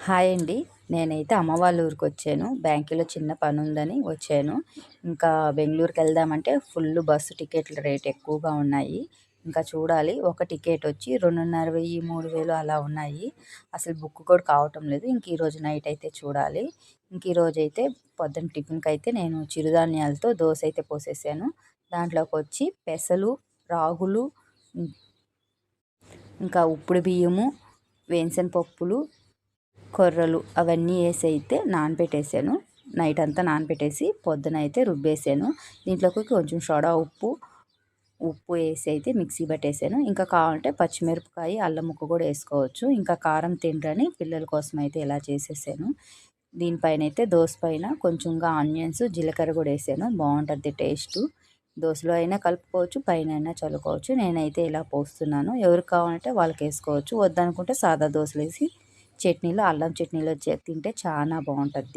Hi అండి. నేనైతే అమ్మ వాళ్ళ ఊరికొచ్చాను. బ్యాంకులో చిన్న పనుందని వచ్చాను. ఇంకా బెంగుళూరుకెళ్దామంటే ఫుల్లు బస్సు టికెట్ల రేట్ ఎక్కువగా ఉన్నాయి. ఇంకా చూడాలి. ఒక టికెటొచ్చి 2,500, 3,000 అలా ఉన్నాయి. అసలు బుక్ కూడా కావటం లేదు. ఇంక ఈరోజు నైట్ అయితే చూడాలి. ఇంక ఈరోజైతే పొద్దున టిఫిన్‌కైతే నేను చిరుధాన్యాలతో దోసైతే పోసేసాను. దాంట్లోకొచ్చి పెసలు, రాగులు, ఇం ఇంకా ఉప్పుడు బియ్యము, వేరుశెనగ పప్పులు, కొర్రలు అవన్నీ వేసైతే నానబెట్టేసాను. నైట్ అంతా నానబెట్టేసి పొద్దునైతే రుబ్బేసాను. దీంట్లోకి కొంచెం సోడా ఉప్పు వేసి అయితే మిక్సీ పట్టేసాను. ఇంకా కావాలంటే పచ్చిమిరపకాయ, అల్లం ముక్క కూడా వేసుకోవచ్చు. ఇంకా కారం తినరని పిల్లల కోసం అయితే ఇలా చేసేసాను. దీనిపైన అయితే దోస పైన కొంచెంగా ఆనియన్స్, జీలకర్ర కూడా వేసాను. బాగుంటుంది టేస్టు. దోసలో అయినా కలుపుకోవచ్చు, పైన అయినా చల్లుకోవచ్చు. నేనైతే ఇలా పోస్తున్నాను. ఎవరికి కావాలంటే వాళ్ళకి వేసుకోవచ్చు. వద్దనుకుంటే సాదా దోసలేసి చట్నీలో అల్లం చట్నీలో తింటే చాలా బాగుంటుంది.